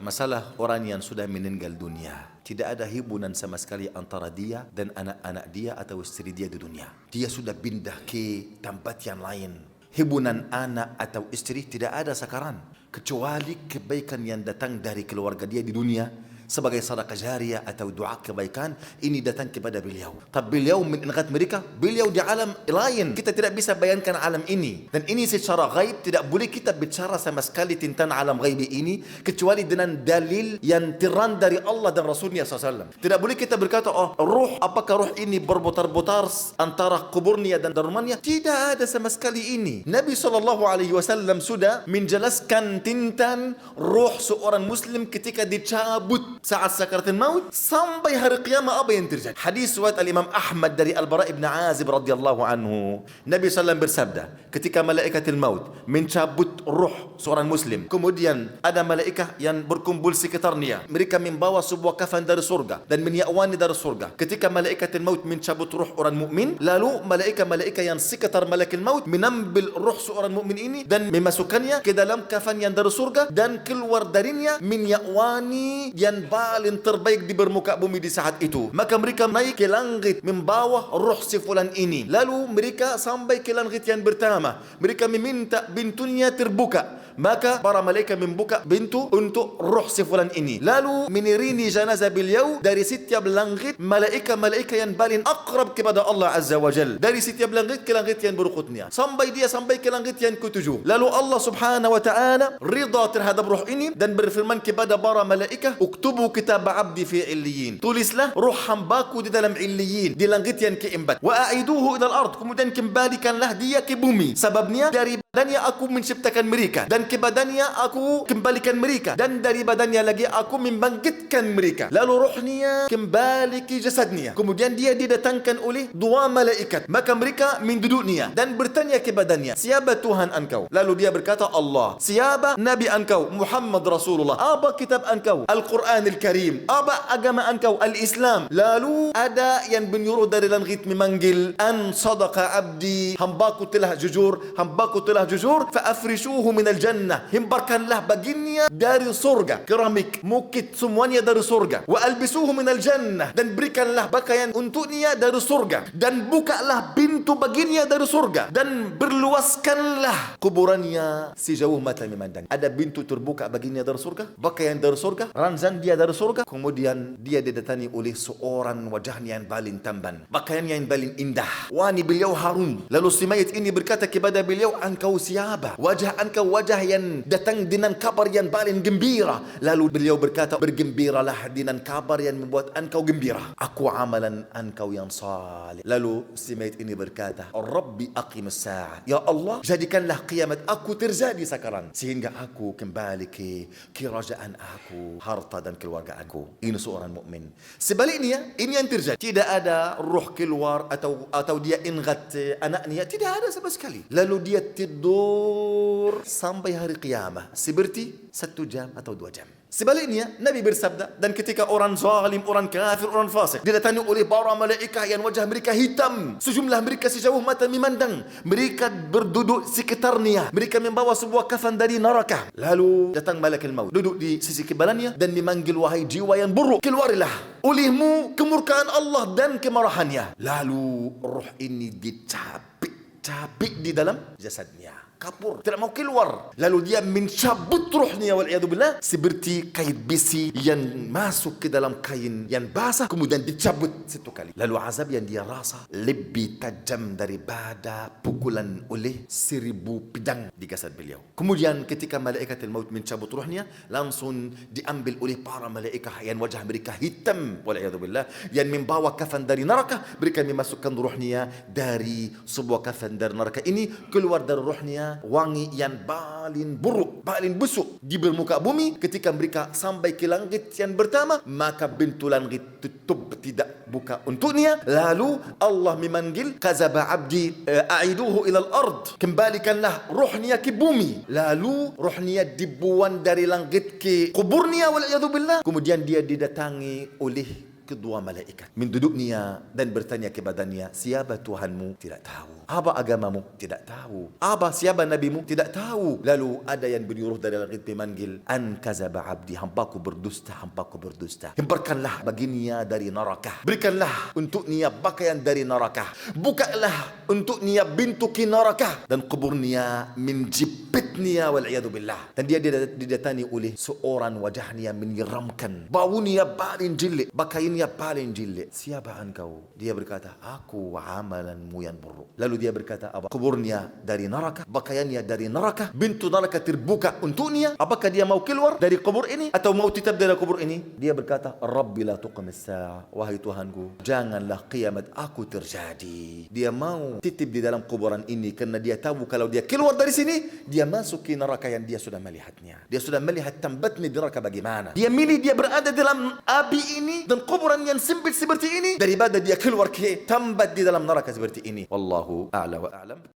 Masalah orang yang sudah meninggal dunia, tidak ada hubungan sama sekali antara dia dan anak-anak dia atau istri dia di dunia. Dia sudah pindah ke tempat yang lain. Hubungan anak atau istri tidak ada sekarang, kecuali kebaikan yang datang dari keluarga dia di dunia sebagai sedekah jariah atau doa kebaikan, ini datang kepada beliau. Tapi beliau mengingat mereka, beliau di alam lain. Kita tidak bisa bayangkan alam ini. Dan ini secara gaib, tidak boleh kita bicara sama sekali tentang alam gaib ini kecuali dengan dalil yang terang dari Allah dan Rasulnya SAW. Tidak boleh kita berkata, oh ruh, apakah ruh ini berputar-putar antara kuburnya dan darmannya? Tidak ada sama sekali ini. Nabi SAW sudah menjelaskan tentang ruh seorang muslim ketika dicabut saat sakaratul maut sampai hari kiamat apa yang terjadi. Hadis riwayat Al-Imam Ahmad dari Al-Bara ibn Azib radhiyallahu anhu. Nabi SAW bersabda, ketika malaikatul maut mencabut ruh seorang muslim, kemudian ada malaikat yang berkumpul sekitarnya. Mereka membawa sebuah kafan dari surga dan menyawani dari surga. Ketika malaikatul maut mencabut ruh orang mukmin, lalu malaikat-malaikat yang sekitar malaikat maut menambil ruh seorang mukmin ini dan memasukkannya ke dalam kafan yang dari surga dan keluar darinya menyawani yang paling terbaik di permukaan bumi di saat itu. Maka mereka naik ke langit membawa ruh si fulan ini. Lalu mereka sampai ke langit yang pertama. Mereka meminta pintunya terbuka. Maka para malaikat membuka pintu untuk ruh si fulan ini. Lalu mengiringi jenazah beliau dari setiap langit malaikat-malaikat yang paling akrab kepada Allah Azza wa Jal. Dari setiap langit ke langit yang berikutnya. Sampai dia sampai ke langit yang ketujuh. Lalu Allah Subhanahu wa ta'ala ridha terhadap ruh ini dan berfirman kepada para malaikat, uktubu kitab abdi fi illiyin. Tulislah ruh hambaku di dalam illiyin, di langit yang keempat. Wa a'iduhu ila al-ard. Kemudian kembalikanlah dia ke bumi. Sebabnya dari badannya aku menciptakan mereka dan ke badannya aku kembalikan mereka dan dari badannya lagi aku membangkitkan mereka. Lalu ruhnya kembali ke jasadnya. Kemudian dia didatangkan oleh dua malaikat. Maka mereka menduduknya dan bertanya ke badannya, siapa Tuhan engkau? Lalu dia berkata, Allah. Siapa Nabi engkau? Muhammad Rasulullah. Apa kitab engkau? Al-Quran Al-Karim. Apa agama engkau? Al-Islam. Lalu ada yang menyuruh dari langit memanggil, an sadaqa abdi, hambaku telah jujur, hambaku telah jujur, fa'afrishuhu minal jannah, himparkanlah baginya dari surga, keramik, mukit, semuanya dari surga. Wa albisuhu minal jannah, dan berikanlah pakaian untuknya dari surga, dan bukalah pintu baginya dari surga, dan berluaskanlah kuburannya sejauh mata memandang. Ada pintu terbuka baginya dari surga, pakaian dari surga, ranjang dia dari surga. Kemudian dia didatangi oleh seorang wajahnya yang paling tampan, pakaiannya yang paling indah, wani beliau harum. Lalu si mayit ini berkata kepada beliau, engkau siapa? Wajah engkau wajah yang datang dengan kabar yang paling gembira. Lalu beliau berkata, bergembiralah dengan kabar yang membuat engkau gembira. Aku amalan engkau yang salih. Lalu si mayit ini berkata, Rabbi aqimus sa'ah. Ya Allah, jadikanlah kiamat aku terjadi sekarang sehingga aku kembali ke kerajaan aku, harta dan keluarga aku. Ini seorang mukmin. Sebaliknya, ini yang terjadi. Tidak ada ruh keluar atau dia ingat anaknya, tidak ada sama sekali. Lalu dia tidur sampai hari kiamat seperti 1 jam atau 2 jam. Sebaliknya, Nabi bersabda, dan ketika orang zalim, orang kafir, orang fasik didatangi oleh para malaikat yang wajah mereka hitam, sejumlah mereka sejauh mata memandang, mereka berduduk sekitarnya, mereka membawa sebuah kafan dari neraka. Lalu datang malaikat maut, duduk di sisi kepalanya dan memanggil, wahai jiwa yang buruk, keluarilah, olehmu kemurkaan Allah dan kemarahannya. Lalu roh ini dicabik di dalam jasadnya, kapur, tidak mau keluar. Lalu dia mencabut ruhnya wal'iyadzubillah seperti kait besi yang masuk ke dalam kain yang basah, kemudian dicabut 1 kali. Lalu azab yang dia rasa lebih tajam daripada pukulan oleh 1000 pedang di jasad beliau. Kemudian ketika malaikat maut mencabut ruhnya, langsung diambil oleh para malaikat yang wajah mereka hitam wal'iyadzubillah, yang membawa kafan dari neraka. Mereka memasukkan ruhnya dari sebuah kafan dari neraka ini, keluar dari ruhnya wangi yang paling buruk, paling busuk di permukaan bumi. Ketika mereka sampai ke langit yang pertama, maka pintu langit tutup, tidak buka untuknya. Lalu Allah memanggil, kazaba abdi a'iduhu ilal ard, kembalikanlah ruhnya ke bumi. Lalu ruhnya dibuang dari langit ke kuburnya wal'iyadzubillah. Kemudian dia didatangi oleh seperti dua malaikat menduduknya dan bertanya kepadanya, siapa Tuhanmu? Tidak tahu. Apa agamamu? Tidak tahu. Apa siapa nabimu? Tidak tahu. Lalu ada yang menyuruh dari langit memanggil, an kazaba abdi, hampaku berdusta, hampaku berdusta. Hemparkanlah baginya dari neraka. Berikanlah untuknya pakaian dari neraka. Bukalah untuknya pintu ke neraka dan kuburnya menjepitnya wal'iyadu billah. Dan dia didatangi oleh seorang wajahnya menyeramkan, baunya paling jelek, pakaiannya paling jelek. Siapa engkau? Dia berkata, aku amalanmu yang buruk. Lalu dia berkata, apa? Kuburnya dari neraka, pakaiannya dari neraka, pintu neraka terbuka untuknya. Apakah dia mau keluar dari kubur ini atau mau tetap dari kubur ini? Dia berkata, Rabbi la tuqimis sa'a, wahai Tuhanku, janganlah kiamat aku terjadi. Dia mau titip di dalam kuburan ini karena dia tahu kalau dia keluar dari sini, dia masuk ke neraka yang dia sudah melihatnya. Dia sudah melihat tempatnya di neraka bagaimana. Dia milih dia berada dalam api ini dan kuburan yang sempit seperti ini daripada dia keluar ke tempat di dalam neraka seperti ini. Wallahu a'la wa a'lam.